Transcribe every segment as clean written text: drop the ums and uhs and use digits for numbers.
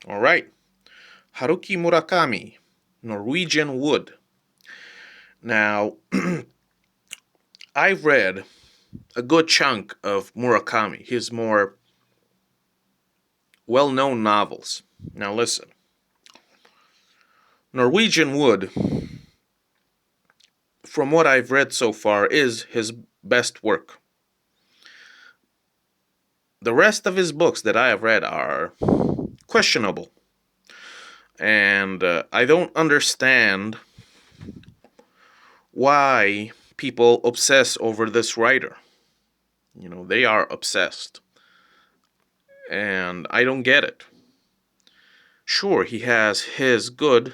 All right. Haruki Murakami, Norwegian Wood. Now, I've read a good chunk of Murakami, his more well known novels. Now, listen. Norwegian Wood, from what I've read so far, is his best work. The rest of his books that I have read are questionable. And I don't understand why people obsess over this writer. They are obsessed. And I don't get it. Sure, he has his good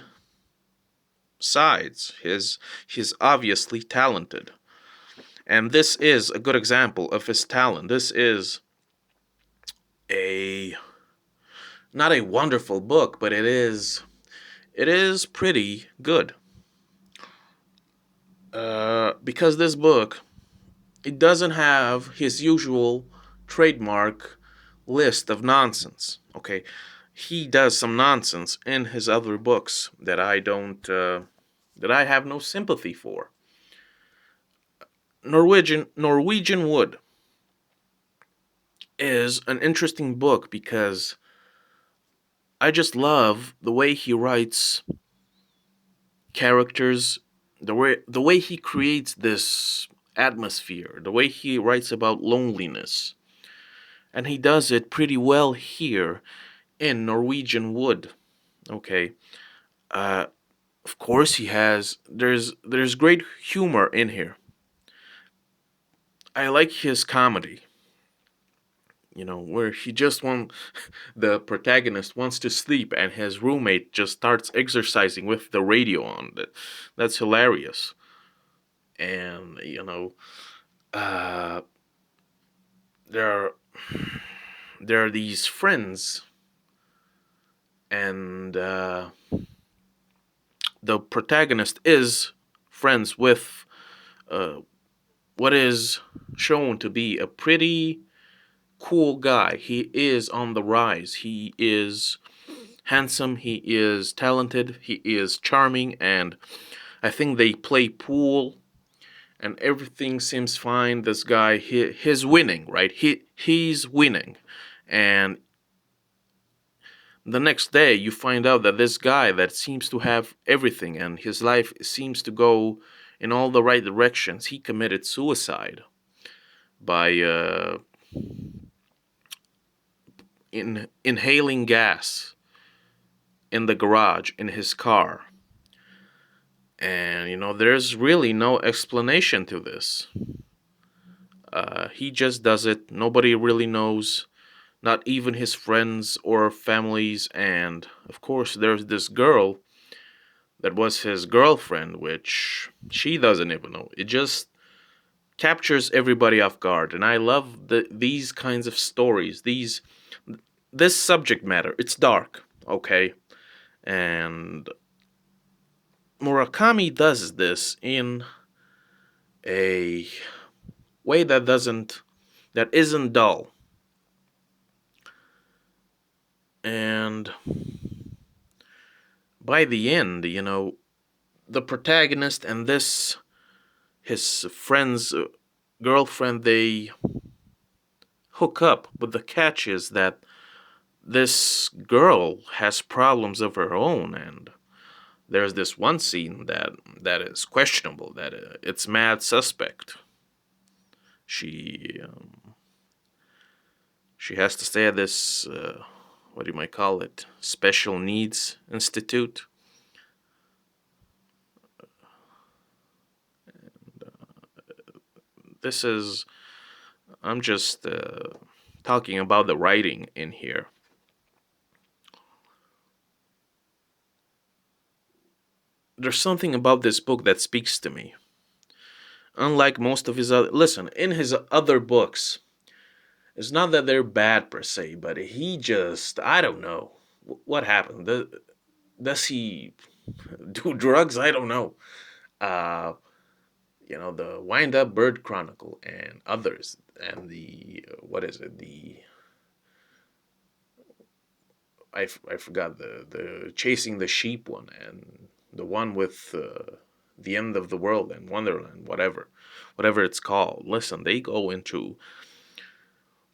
sides. He's obviously talented. And this is a good example of his talent. This is a not a wonderful book, but it is pretty good. Because this book, it doesn't have his usual trademark list of nonsense. Okay, he does some nonsense in his other books that I have no sympathy for. Norwegian Wood is an interesting book because I just love the way he writes characters, the way he creates this atmosphere, the way he writes about loneliness. And he does it pretty well here in Norwegian Wood. Okay. Uh of course he has there's great humor in here. I like his comedy. Where he just want the protagonist wants to sleep and his roommate just starts exercising with the radio on. That's hilarious. And uh, there are there are these friends, and the protagonist is friends with uh, what is shown to be a pretty cool guy. He is on the rise. He is handsome, he is talented, he is charming, and I think they play pool and everything seems fine. This guy, he's winning, right? He's winning. And the next day you find out that this guy that seems to have everything and his life seems to go in all the right directions, he committed suicide by inhaling gas in the garage in his car. And there's really no explanation to this. He just does it. Nobody really knows, not even his friends or families. And of course, there's this girl that was his girlfriend, which she doesn't even know. It just captures everybody off guard. And I love these kinds of stories. This subject matter. It's dark, okay, and Murakami does this in a way that isn't dull. And by the end, the protagonist and this his friend's girlfriend, they hook up, but the catch is that this girl has problems of her own, and there's this one scene that is questionable, that it's mad suspect. She um, she has to stay at this what do you might call it, special needs institute. This is I'm just talking about the writing in here. There's something about this book that speaks to me. Unlike most of his other, listen, in his other books, it's not that they're bad per se, but he just, I don't know what happened. Does he do drugs? I don't know. Uh, the Wind Up Bird Chronicle and others, and the what is it? The I forgot the chasing the sheep one, and the one with the end of the world and Wonderland, whatever it's called. Listen, they go into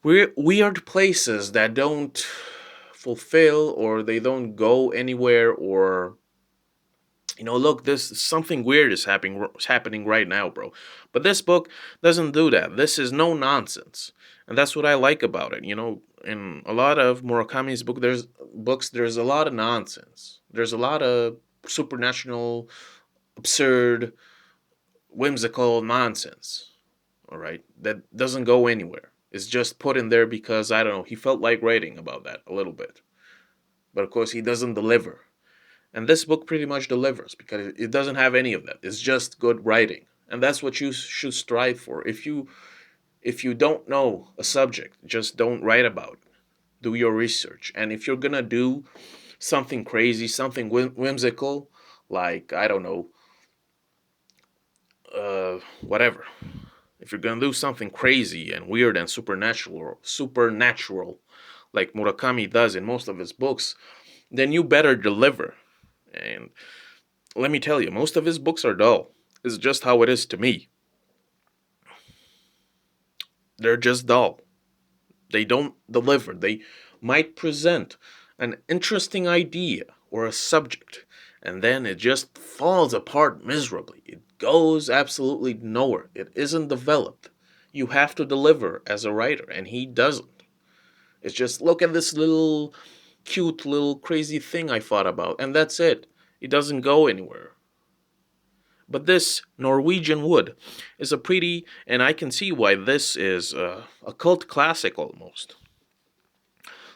weird places that don't fulfill, or they don't go anywhere, or look, this something weird is happening right now, bro. But this book doesn't do that. This is no nonsense, and that's what I like about it. In a lot of Murakami's there's a lot of nonsense. There's a lot of supernatural, absurd, whimsical nonsense. All right, that doesn't go anywhere. It's just put in there because I don't know. He felt like writing about that a little bit, but of course he doesn't deliver. And this book pretty much delivers because it doesn't have any of that. It's just good writing. And that's what you should strive for. If you don't know a subject, just don't write about it. Do your research. And if you're going to do something crazy, something whimsical, like I don't know, whatever. If you're going to do something crazy and weird and supernatural like Murakami does in most of his books, then you better deliver. And let me tell you, most of his books are dull. It's just how it is to me. They're just dull. They don't deliver. They might present an interesting idea or a subject, and then it just falls apart miserably. It goes absolutely nowhere. It isn't developed. You have to deliver as a writer, and he doesn't. It's just look at this little cute little crazy thing I thought about, and that's it. It doesn't go anywhere. But this Norwegian Wood is a pretty, and I can see why this is a cult classic almost.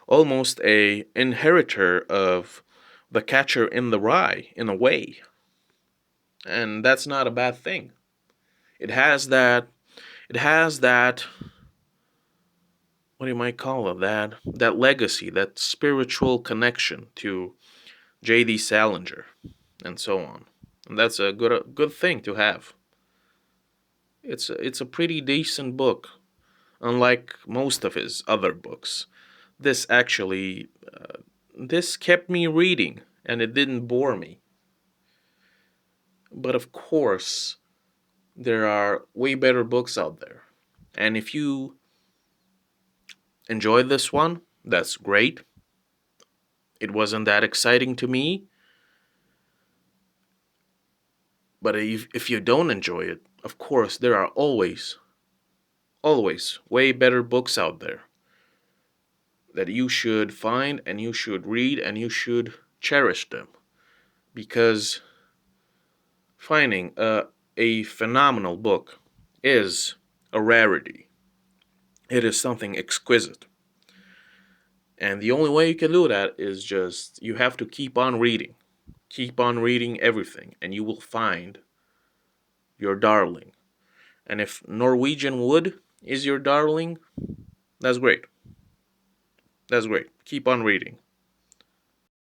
Almost a inheritor of The Catcher in the Rye in a way. And that's not a bad thing. It has that it has that what do you might call it? That legacy, that spiritual connection to J.D. Salinger and so on. And that's a good thing to have. It's a pretty decent book, unlike most of his other books. This actually this kept me reading and it didn't bore me. But of course, there are way better books out there. And if you enjoyed this one, that's great. It wasn't that exciting to me, but if you don't enjoy it, of course, there are always way better books out there that you should find and you should read and you should cherish them, because finding a phenomenal book is a rarity. It is something exquisite. And the only way you can do that is just you have to keep on reading. Keep on reading everything, and you will find your darling. And if Norwegian Wood is your darling, that's great. That's great. Keep on reading.